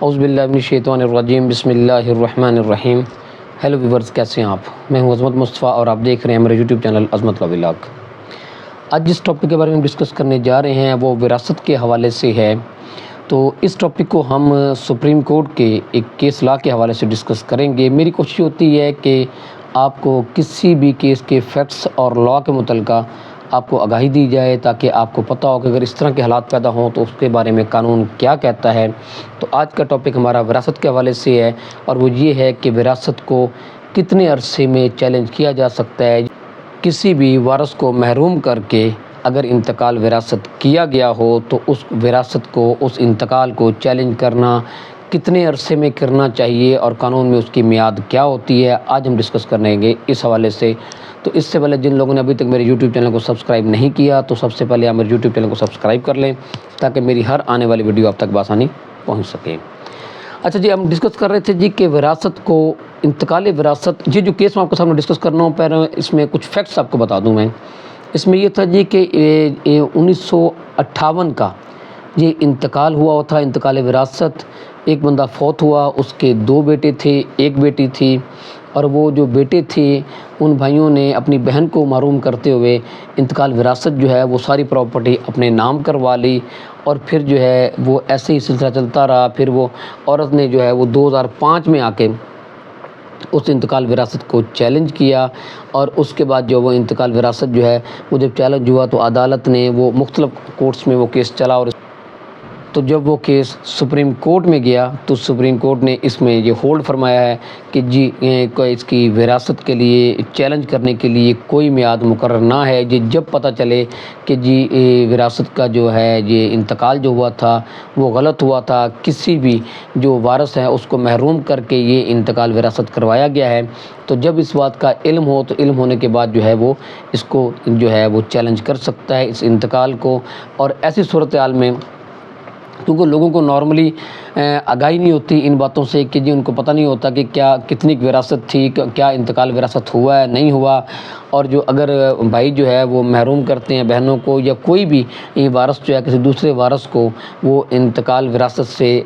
اعوذ باللہ من الشیطان الرجیم، بسم اللہ الرحمن الرحیم۔ ہیلو ویورز، کیسے ہیں آپ؟ میں ہوں عظمت مصطفیٰ اور آپ دیکھ رہے ہیں میرے یوٹیوب چینل عظمت ولاگ۔ آج جس ٹاپک کے بارے میں ڈسکس کرنے جا رہے ہیں وہ وراثت کے حوالے سے ہے۔ تو اس ٹاپک کو ہم سپریم کورٹ کے ایک کیس لا کے حوالے سے ڈسکس کریں گے۔ میری کوشش ہوتی ہے کہ آپ کو کسی بھی کیس کے فیکٹس اور لا کے متعلقہ آپ کو آگاہی دی جائے، تاکہ آپ کو پتہ ہو کہ اگر اس طرح کے حالات پیدا ہوں تو اس کے بارے میں قانون کیا کہتا ہے۔ تو آج کا ٹاپک ہمارا وراثت کے حوالے سے ہے، اور وہ یہ ہے کہ وراثت کو کتنے عرصے میں چیلنج کیا جا سکتا ہے۔ کسی بھی وارث کو محروم کر کے اگر انتقال وراثت کیا گیا ہو تو اس وراثت کو، اس انتقال کو چیلنج کرنا کتنے عرصے میں کرنا چاہیے، اور قانون میں اس کی میعاد کیا ہوتی ہے، آج ہم ڈسکس کریں گے اس حوالے سے۔ تو اس سے پہلے جن لوگوں نے ابھی تک میرے یوٹیوب چینل کو سبسکرائب نہیں کیا تو سب سے پہلے آپ میرے یوٹیوب چینل کو سبسکرائب کر لیں، تاکہ میری ہر آنے والی ویڈیو آپ تک بآسانی پہنچ سکے۔ اچھا جی، ہم ڈسکس کر رہے تھے جی کہ وراثت کو، انتقال وراثت، یہ جو کیس میں آپ کے سامنے ڈسکس کرنا ہوں، پہلے اس میں کچھ فیکٹس آپ کو بتا دوں میں۔ اس میں یہ تھا جی کہ 1958 کا یہ انتقال ہوا تھا، انتقال وراثت۔ ایک بندہ فوت ہوا، اس کے 2 بیٹے تھے، ایک بیٹی تھی، اور وہ جو بیٹے تھے ان بھائیوں نے اپنی بہن کو محروم کرتے ہوئے انتقال وراثت جو ہے وہ ساری پراپرٹی اپنے نام کروا لی، اور پھر جو ہے وہ ایسے ہی سلسلہ چلتا رہا۔ پھر وہ عورت نے جو ہے وہ 2005 میں آ کے اس انتقال وراثت کو چیلنج کیا، اور اس کے بعد جو وہ انتقال وراثت جو ہے وہ جب چیلنج ہوا تو عدالت نے وہ مختلف کورٹس میں وہ کیس چلا، اور تو جب وہ کیس سپریم کورٹ میں گیا تو سپریم کورٹ نے اس میں یہ ہولڈ فرمایا ہے کہ جی اس کی وراثت کے لیے چیلنج کرنے کے لیے کوئی میعاد مقرر نہ ہے۔ جی جب پتہ چلے کہ جی وراثت کا جو ہے یہ انتقال جو ہوا تھا وہ غلط ہوا تھا، کسی بھی جو وارث ہے اس کو محروم کر کے یہ انتقال وراثت کروایا گیا ہے، تو جب اس بات کا علم ہو تو علم ہونے کے بعد جو ہے وہ اس کو جو ہے وہ چیلنج کر سکتا ہے اس انتقال کو۔ اور ایسی صورتحال میں کیونکہ لوگوں کو نارملی آگاہی نہیں ہوتی ان باتوں سے، کہ جی ان کو پتہ نہیں ہوتا کہ کیا کتنی وراثت تھی، کیا انتقال وراثت ہوا ہے نہیں ہوا، اور جو اگر بھائی جو ہے وہ محروم کرتے ہیں بہنوں کو، یا کوئی بھی وارث جو ہے کسی دوسرے وارث کو وہ انتقال وراثت سے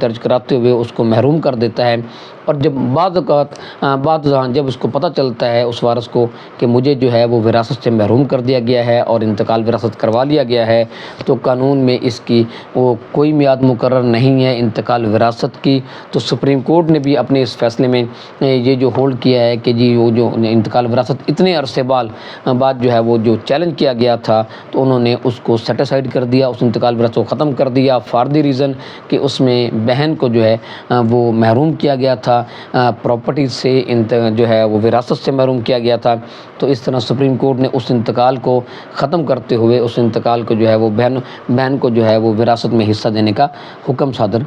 درج کراتے ہوئے اس کو محروم کر دیتا ہے، اور جب بعض اوقات جب اس کو پتہ چلتا ہے اس وارث کو کہ مجھے جو ہے وہ وراثت سے محروم کر دیا گیا ہے اور انتقال وراثت کروا لیا گیا ہے، تو قانون میں اس کی وہ کوئی میعاد مقرر نہیں ہے انتقال وراثت کی۔ تو سپریم کورٹ نے بھی اپنے اس فیصلے میں یہ جو ہولڈ کیا ہے کہ جی وہ جو انتقال وراثت اتنے عرصے بعد جو ہے وہ جو چیلنج کیا گیا تھا تو انہوں نے اس کو سیٹیسفائیڈ کر دیا، اس انتقال وراثت کو ختم کر دیا، فار دی ریزن کہ اس میں بہن کو جو ہے وہ محروم کیا گیا تھا پراپرٹی سے، جو ہے وہ وراثت سے محروم کیا گیا تھا۔ تو اس طرح سپریم کورٹ نے اس انتقال کو ختم کرتے ہوئے اس انتقال کو جو ہے وہ بہن کو جو ہے وہ وراثت میں حصہ دینے کا حکم صادر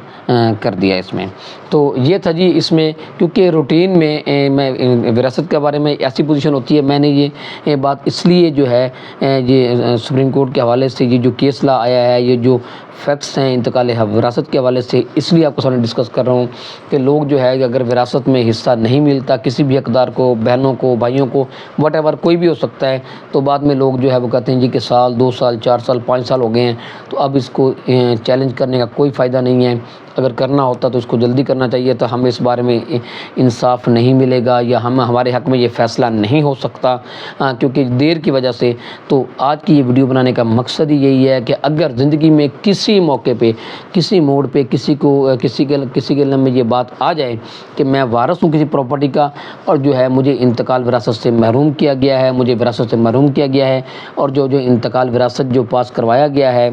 کر دیا اس میں۔ تو یہ تھا جی اس میں، کیونکہ روٹین میں وراثت کے بارے میں ایسی پوزیشن ہوتی ہے، میں نے یہ بات اس لیے جو ہے یہ سپریم کورٹ کے حوالے سے یہ جو کیس لا آیا ہے، یہ جو فیکٹس ہیں انتقال وراثت کے حوالے سے، اس لیے آپ کو سامنے ڈسکس کر رہا ہوں کہ لوگ جو ہے اگر وراثت میں حصہ نہیں ملتا کسی بھی حقدار کو، بہنوں کو، بھائیوں کو، واٹ ایور کوئی بھی ہو سکتا ہے، تو بعد میں لوگ جو ہے وہ کہتے ہیں جی کہ سال 2 سال 4 سال 5 سال ہو گئے ہیں، تو اب اس کو چیلنج کرنے کا کوئی فائدہ نہیں ہے۔ اگر کرنا ہوتا تو اس کو جلدی کرنا چاہیے، تو ہمیں اس بارے میں انصاف نہیں ملے گا، یا ہمارے حق میں یہ فیصلہ نہیں ہو سکتا کیونکہ دیر کی وجہ سے۔ تو آج کی یہ ویڈیو بنانے کا مقصد ہی یہی ہے کہ اگر زندگی میں کسی موقع پہ، کسی موڑ پہ کسی کے علم میں یہ بات آ جائے کہ میں وارث ہوں کسی پراپرٹی کا، اور جو ہے مجھے انتقال وراثت سے محروم کیا گیا ہے، مجھے وراثت سے محروم کیا گیا ہے، اور جو انتقال وراثت جو پاس کروایا گیا ہے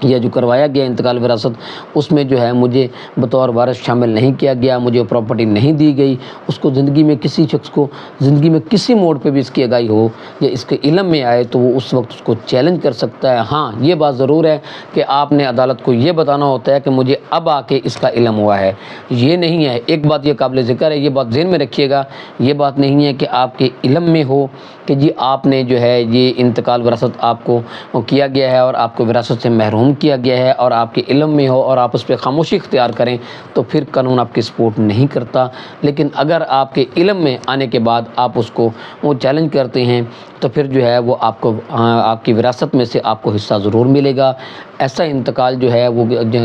یا جو کروایا گیا انتقال وراثت، اس میں جو ہے مجھے بطور وارث شامل نہیں کیا گیا، مجھے پراپرٹی نہیں دی گئی، اس کو زندگی میں کسی شخص کو زندگی میں کسی موڑ پہ بھی اس کی آگاہی ہو یا اس کے علم میں آئے تو وہ اس وقت اس کو چیلنج کر سکتا ہے۔ ہاں یہ بات ضرور ہے کہ آپ نے عدالت کو یہ بتانا ہوتا ہے کہ مجھے اب آ کے اس کا علم ہوا ہے، یہ نہیں ہے۔ ایک بات یہ قابل ذکر ہے، یہ بات ذہن میں رکھیے گا، یہ بات نہیں ہے کہ آپ کے علم میں ہو کہ جی آپ نے جو ہے یہ انتقال وراثت آپ کو کیا گیا ہے اور آپ کو وراثت سے محروم کیا گیا ہے، اور آپ کے علم میں ہو اور آپ اس پہ خاموشی اختیار کریں، تو پھر قانون آپ کی سپورٹ نہیں کرتا۔ لیکن اگر آپ کے علم میں آنے کے بعد آپ اس کو وہ چیلنج کرتے ہیں تو پھر جو ہے وہ آپ کو آپ کی وراثت میں سے آپ کو حصہ ضرور ملے گا۔ ایسا انتقال جو ہے وہ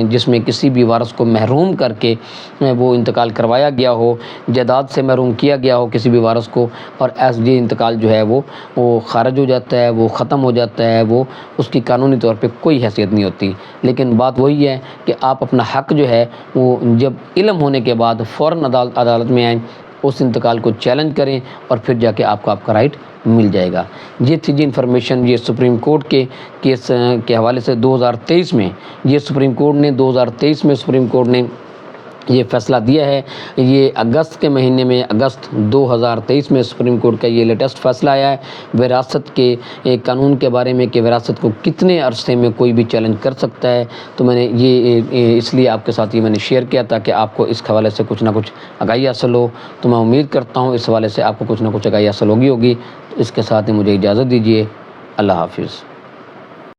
جس میں کسی بھی وارث کو محروم کر کے وہ انتقال کروایا گیا ہو، جائیداد سے محروم کیا گیا ہو کسی بھی وارث کو، اور یہ انتقال جو ہے وہ خارج ہو جاتا ہے، وہ ختم ہو جاتا ہے، وہ اس کی قانونی طور پہ کوئی حیثیت نہیں ہوتی۔ لیکن بات وہی ہے کہ آپ اپنا حق جو ہے وہ جب علم ہونے کے بعد فوراً عدالت میں آئیں، اس انتقال کو چیلنج کریں، اور پھر جا کے آپ کو آپ کا رائٹ مل جائے گا۔ یہ تھی جی انفارمیشن یہ سپریم کورٹ کے کیس کے حوالے سے 2023 میں، یہ سپریم کورٹ نے 2023 میں سپریم کورٹ نے یہ فیصلہ دیا ہے۔ یہ اگست کے مہینے میں، اگست 2023 میں سپریم کورٹ کا یہ لیٹسٹ فیصلہ آیا ہے وراثت کے قانون کے بارے میں، کہ وراثت کو کتنے عرصے میں کوئی بھی چیلنج کر سکتا ہے۔ تو میں نے یہ اس لیے آپ کے ساتھ یہ میں نے شیئر کیا تاکہ آپ کو اس حوالے سے کچھ نہ کچھ آگاہی حاصل ہو۔ تو میں امید کرتا ہوں اس حوالے سے آپ کو کچھ نہ کچھ آگاہی حاصل ہوگی۔ اس کے ساتھ ہی مجھے اجازت دیجیے۔ اللہ حافظ۔